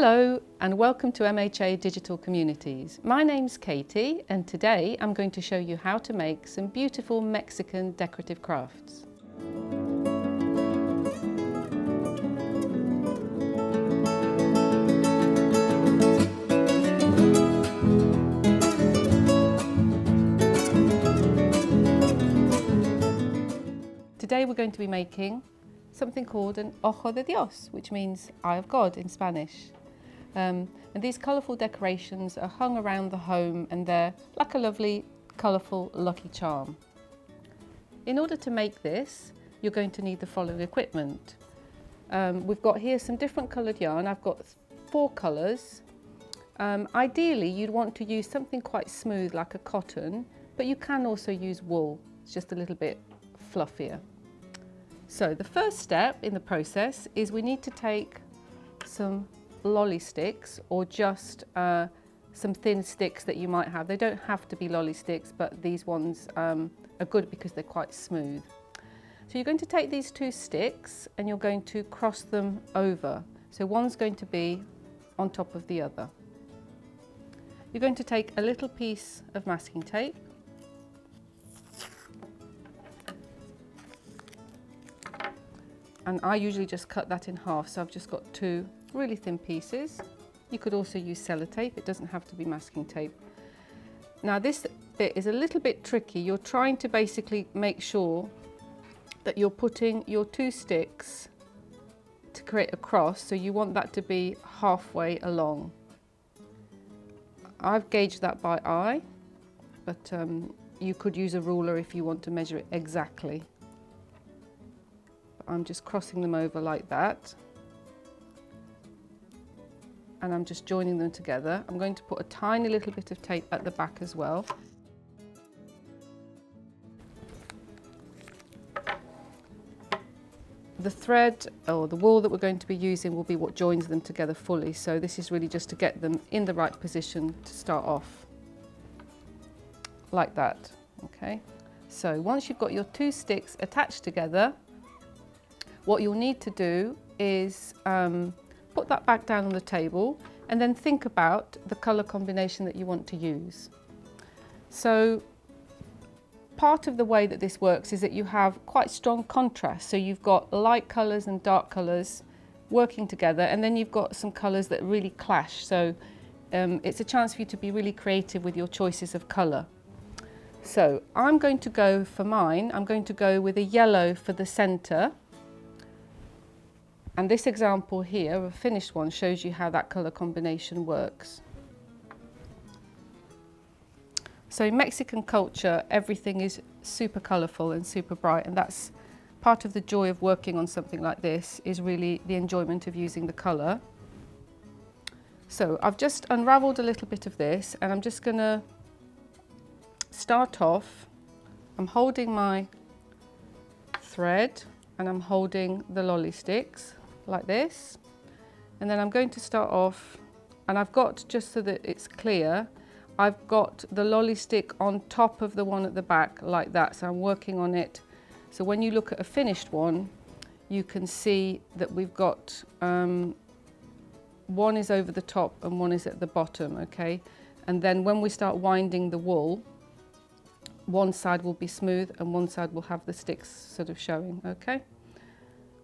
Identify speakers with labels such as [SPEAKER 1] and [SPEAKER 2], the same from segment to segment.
[SPEAKER 1] Hello and welcome to MHA Digital Communities. My name's Katie and today I'm going to show you how to make some beautiful Mexican decorative crafts. Today we're going to be making something called an Ojo De Dios, which means Eye of God in Spanish. And these colourful decorations are hung around the home and they're like a lovely, colourful lucky charm. In order to make this, you're going to need the following equipment. We've got here some different coloured yarn. I've got 4 colours. Ideally, you'd want to use something quite smooth like a cotton, but you can also use wool. It's just a little bit fluffier. So the first step in the process is we need to take some lolly sticks or just some thin sticks that you might have. They don't have to be lolly sticks, but these ones are good because they're quite smooth. So you're going to take these 2 sticks and you're going to cross them over. So one's going to be on top of the other. You're going to take a little piece of masking tape . And I usually just cut that in half, so I've just got 2 really thin pieces. You could also use sellotape, it doesn't have to be masking tape. Now this bit is a little bit tricky. You're trying to basically make sure that you're putting your 2 sticks to create a cross, so you want that to be halfway along. I've gauged that by eye, but you could use a ruler if you want to measure it exactly. I'm just crossing them over like that, and I'm just joining them together. I'm going to put a tiny little bit of tape at the back as well. The thread or the wool that we're going to be using will be what joins them together fully, so this is really just to get them in the right position to start off, like that. Okay, so once you've got your 2 sticks attached together, what you'll need to do is put that back down on the table and then think about the colour combination that you want to use. So part of the way that this works is that you have quite strong contrast. So you've got light colours and dark colours working together, and then you've got some colours that really clash. So it's a chance for you to be really creative with your choices of colour. So I'm going to go for mine, I'm going to go with a yellow for the centre. And this example here, a finished one, shows you how that colour combination works. So in Mexican culture, everything is super colourful and super bright, and that's part of the joy of working on something like this, is really the enjoyment of using the colour. So I've just unravelled a little bit of this, and I'm just going to start off. I'm holding my thread and I'm holding the lolly sticks like this, and then I'm going to start off, and I've got, just so that it's clear, I've got the lolly stick on top of the one at the back like that, so I'm working on it. So when you look at a finished one, you can see that we've got one is over the top and one is at the bottom, okay? And then when we start winding the wool, one side will be smooth and one side will have the sticks sort of showing, okay?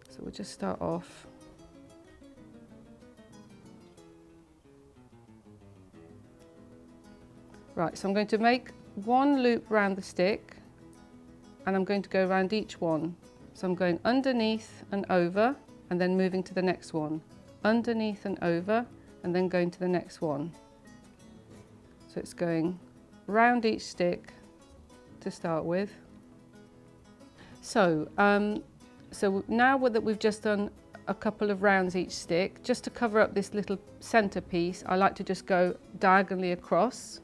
[SPEAKER 1] So we'll just start off. Right, so I'm going to make 1 loop around the stick, and I'm going to go around each one. So I'm going underneath and over, and then moving to the next one. Underneath and over, and then going to the next one. So it's going round each stick to start with. So, so now that we've just done a couple of rounds each stick, just to cover up this little centre piece, I like to just go diagonally across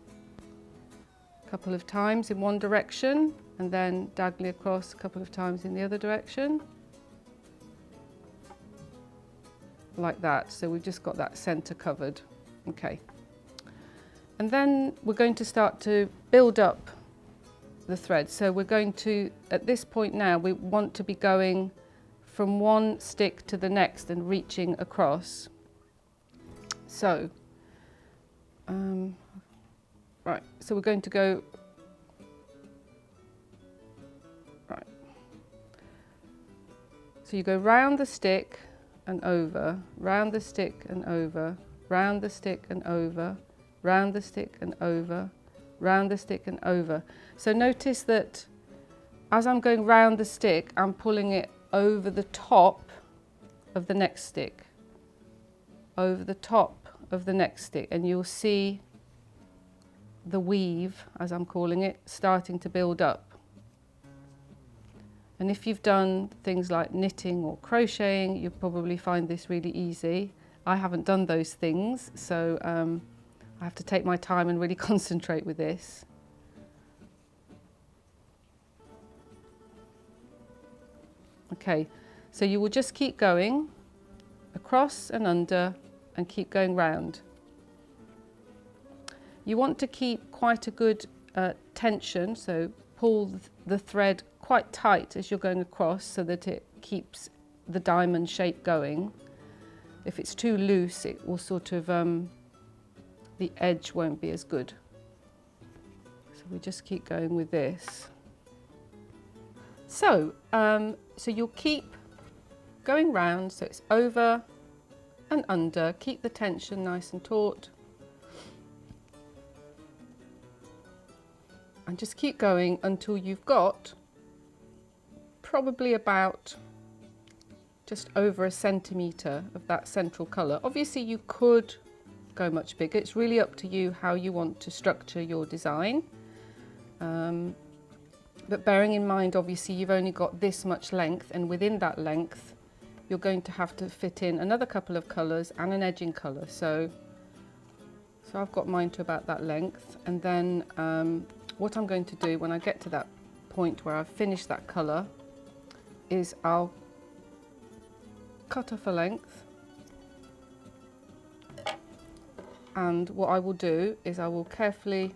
[SPEAKER 1] a couple of times in one direction, and then diagonally across a couple of times in the other direction, like that. So we've just got that centre covered. Okay, and then we're going to start to build up the thread. So we're going to, at this point now, we want to be going from one stick to the next and reaching across. So, right, so we're going to go, right, so you go round the stick and over, round the stick and over, round the stick and over, round the stick and over, round the stick and over. So notice that as I'm going round the stick, I'm pulling it over the top of the next stick, over the top of the next stick, and you'll see the weave, as I'm calling it, starting to build up. And if you've done things like knitting or crocheting, you'll probably find this really easy. I haven't done those things, so I have to take my time and really concentrate with this. Okay, so you will just keep going across and under and keep going round. You want to keep quite a good tension, so pull the thread quite tight as you're going across so that it keeps the diamond shape going. If it's too loose, it will sort of, the edge won't be as good. So we just keep going with this. So, so you'll keep going round, so it's over and under, keep the tension nice and taut. And just keep going until you've got probably about just over 1 centimetre of that central colour. Obviously you could go much bigger, it's really up to you how you want to structure your design. But bearing in mind, obviously you've only got this much length, and within that length you're going to have to fit in another couple of colours and an edging colour. So I've got mine to about that length, and then what I'm going to do when I get to that point where I've finished that colour is I'll cut off a length, and what I will do is I will carefully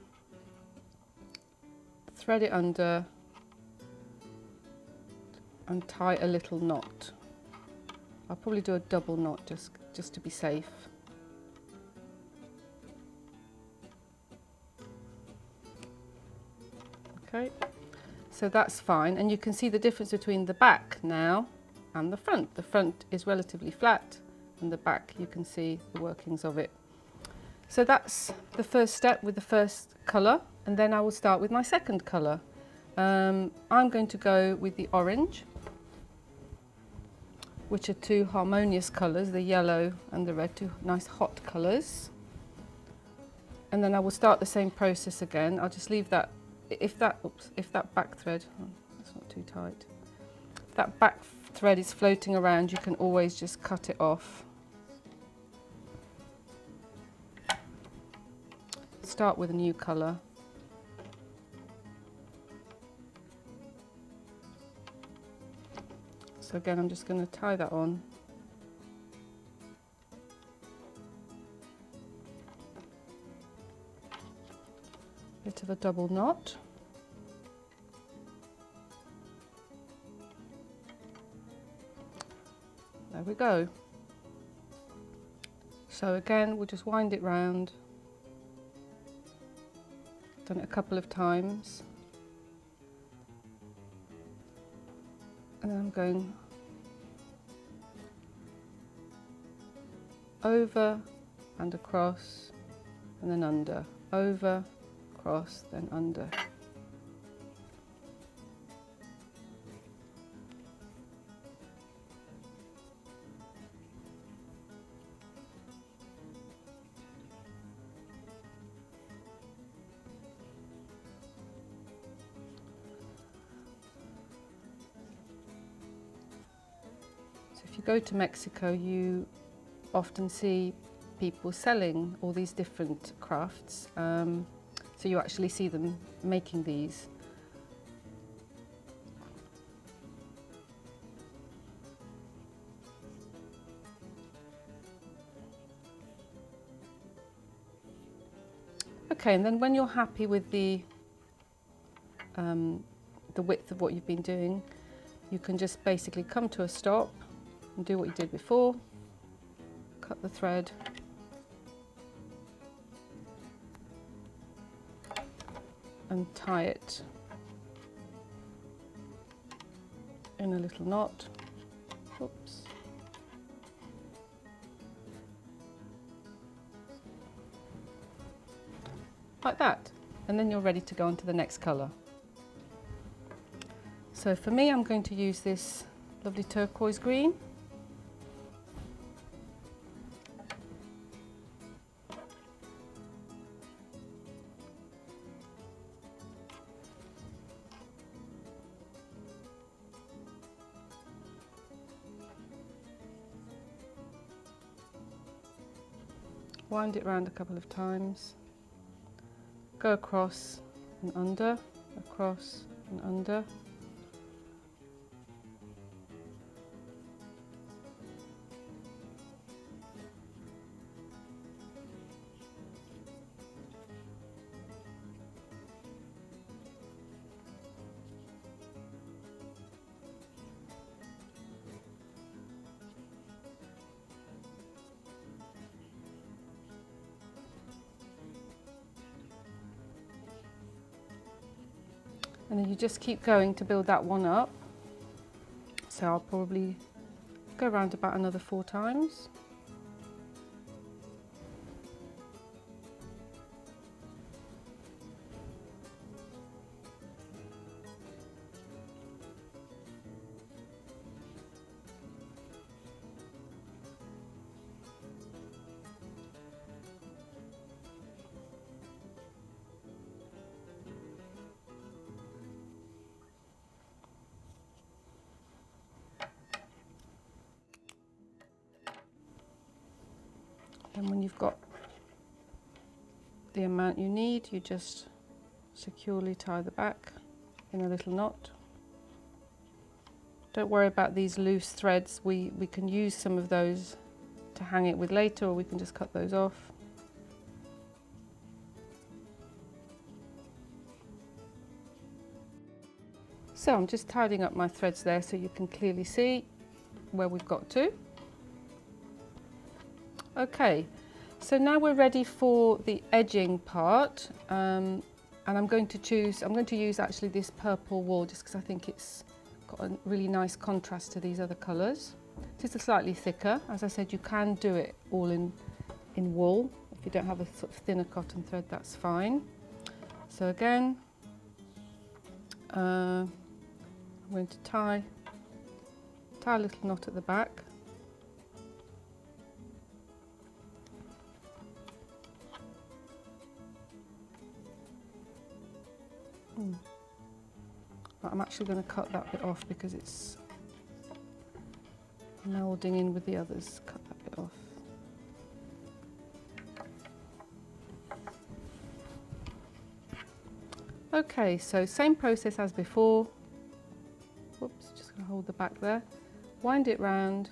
[SPEAKER 1] thread it under and tie a little knot. I'll probably do a double knot just to be safe. Okay, so that's fine, and you can see the difference between the back now and the front. The front is relatively flat, and the back you can see the workings of it. So that's the first step with the first colour, and then I will start with my second colour. I'm going to go with the orange, which are two harmonious colours, the yellow and the red, two nice hot colours. And then I will start the same process again. I'll just leave that, if that back thread, oh, that's not too tight. If that back thread is floating around, you can always just cut it off. Start with a new colour. So again, I'm just going to tie that on. Bit of a double knot. There we go. So again, we'll just wind it round. Done it a couple of times. And then I'm going over and across and then under, over, across, then under. If you go to Mexico, you often see people selling all these different crafts, so you actually see them making these. Okay, and then when you're happy with the width of what you've been doing, you can just basically come to a stop and do what you did before, cut the thread and tie it in a little knot. Oops. Like that, and then you're ready to go on to the next colour. So for me, I'm going to use this lovely turquoise green. Wind it round a couple of times. Go across and under, across and under. And then you just keep going to build that one up. So I'll probably go around about another 4 times. And when you've got the amount you need, you just securely tie the back in a little knot. Don't worry about these loose threads. We can use some of those to hang it with later, or we can just cut those off. So I'm just tidying up my threads there so you can clearly see where we've got to. Okay, so now we're ready for the edging part, and I'm going to use actually this purple wool just because I think it's got a really nice contrast to these other colours. Just a slightly thicker. As I said, you can do it all in wool. If you don't have a sort of thinner cotton thread, that's fine. So again, I'm going to tie a little knot at the back. But I'm actually going to cut that bit off because it's melding in with the others. Cut that bit off. Okay, so same process as before. Whoops, just going to hold the back there. Wind it round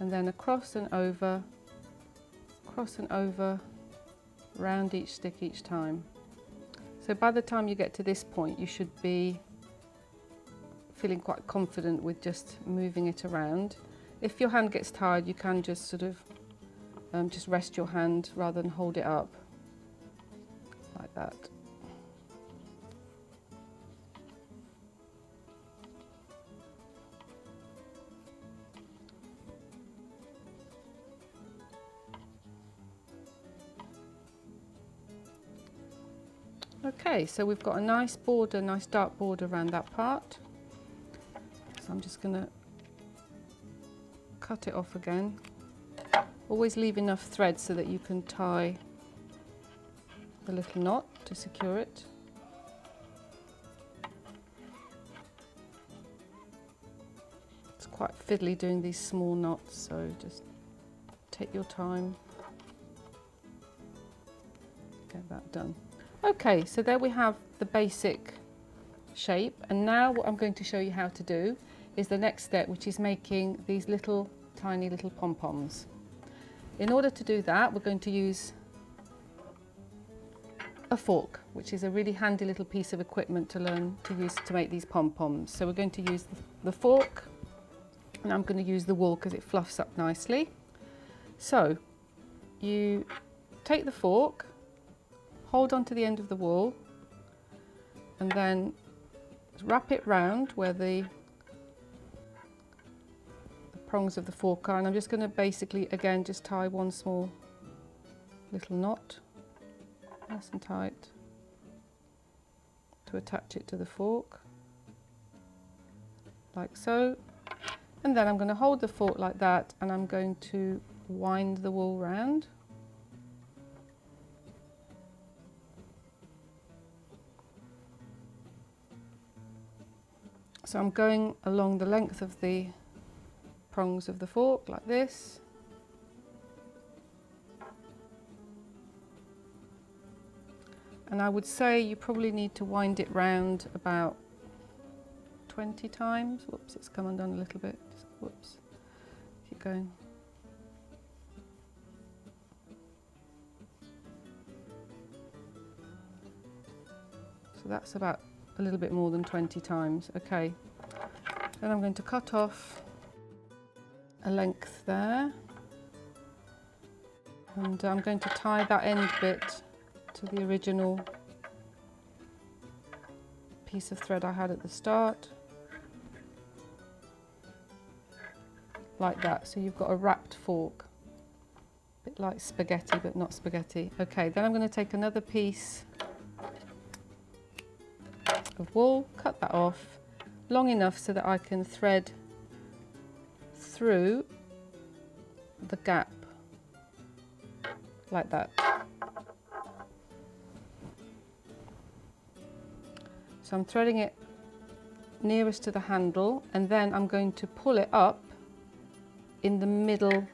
[SPEAKER 1] and then across and over, round each stick each time. So by the time you get to this point, you should be feeling quite confident with just moving it around. If your hand gets tired, you can just sort of just rest your hand rather than hold it up like that. Okay, so we've got a nice border, nice dark border around that part. So I'm just going to cut it off again. Always leave enough thread so that you can tie the little knot to secure it. It's quite fiddly doing these small knots, so just take your time. Get that done. Okay, so there we have the basic shape, and now what I'm going to show you how to do is the next step, which is making these little tiny little pom-poms. In order to do that, we're going to use a fork, which is a really handy little piece of equipment to learn to use to make these pom-poms. So we're going to use the fork, and I'm going to use the wool because it fluffs up nicely. So you take the fork, hold on to the end of the wool and then wrap it round where the prongs of the fork are, and I'm just going to basically again just tie one small little knot, nice and tight, to attach it to the fork, like so. And then I'm going to hold the fork like that, and I'm going to wind the wool round. So I'm going along the length of the prongs of the fork like this. And I would say you probably need to wind it round about 20 times. Whoops, it's come undone a little bit. Just, whoops, keep going. So that's about a little bit more than 20 times. Okay, then I'm going to cut off a length there, and I'm going to tie that end bit to the original piece of thread I had at the start, like that. So you've got a wrapped fork, a bit like spaghetti but not spaghetti. Okay, then I'm going to take another piece of wool, cut that off long enough so that I can thread through the gap like that. So I'm threading it nearest to the handle, and then I'm going to pull it up in the middle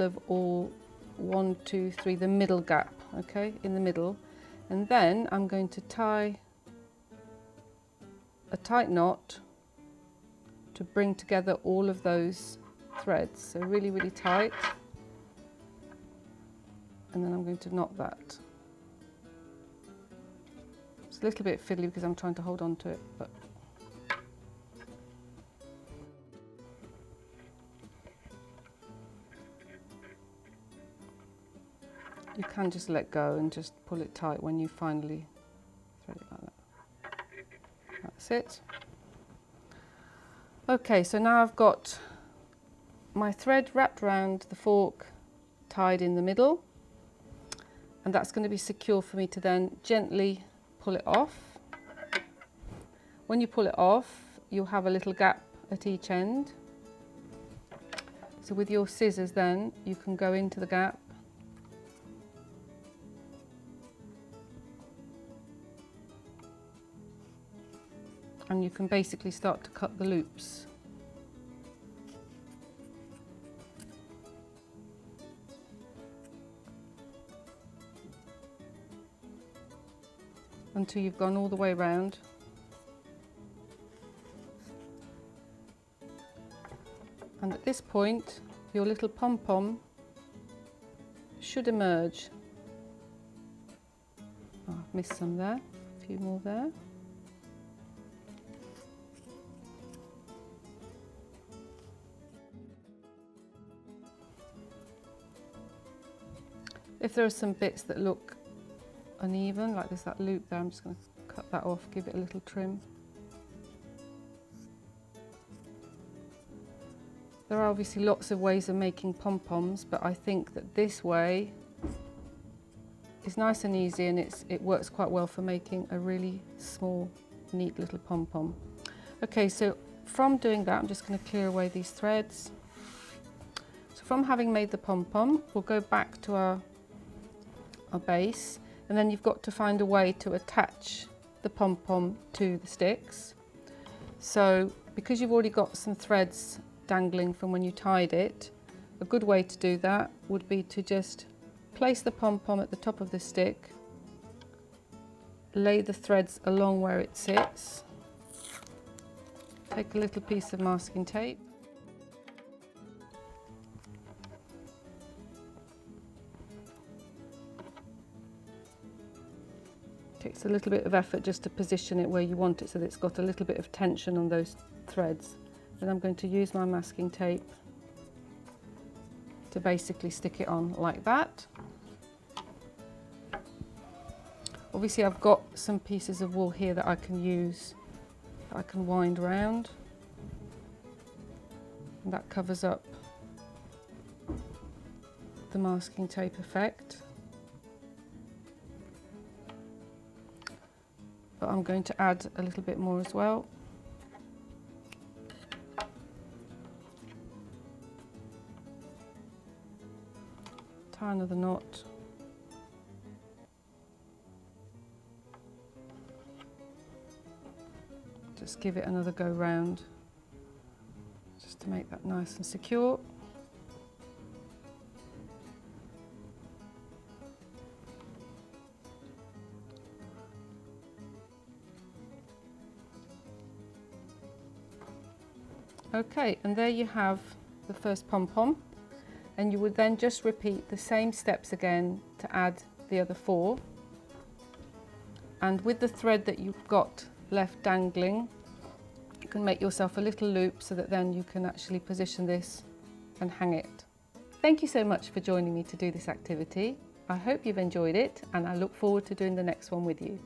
[SPEAKER 1] of all 1, 2, 3, the middle gap, okay, in the middle. And then I'm going to tie a tight knot to bring together all of those threads. So really, really tight. And then I'm going to knot that. It's a little bit fiddly because I'm trying to hold on to it, but you can just let go and just pull it tight when you finally thread it like that. That's it. Okay, so now I've got my thread wrapped around the fork, tied in the middle, and that's going to be secure for me to then gently pull it off. When you pull it off, you'll have a little gap at each end. So with your scissors then, you can go into the gap and you can basically start to cut the loops. Until you've gone all the way around. And at this point, your little pom-pom should emerge. Oh, I've missed some there, a few more there. If there are some bits that look uneven, like there's that loop there, I'm just going to cut that off, give it a little trim. There are obviously lots of ways of making pom-poms, but I think that this way is nice and easy, and it works quite well for making a really small, neat little pom-pom. Okay, so from doing that, I'm just going to clear away these threads. So from having made the pom-pom, we'll go back to our base, and then you've got to find a way to attach the pom-pom to the sticks. So because you've already got some threads dangling from when you tied it, a good way to do that would be to just place the pom-pom at the top of the stick, lay the threads along where it sits, take a little piece of masking tape, takes a little bit of effort just to position it where you want it so that it's got a little bit of tension on those threads. Then I'm going to use my masking tape to basically stick it on like that. Obviously I've got some pieces of wool here that I can use, that I can wind round, and that covers up the masking tape effect. But I'm going to add a little bit more as well. Tie another knot. Just give it another go round, just to make that nice and secure. Okay, and there you have the first pom-pom, and you would then just repeat the same steps again to add the other 4. And with the thread that you've got left dangling, you can make yourself a little loop so that then you can actually position this and hang it. Thank you so much for joining me to do this activity. I hope you've enjoyed it, and I look forward to doing the next one with you.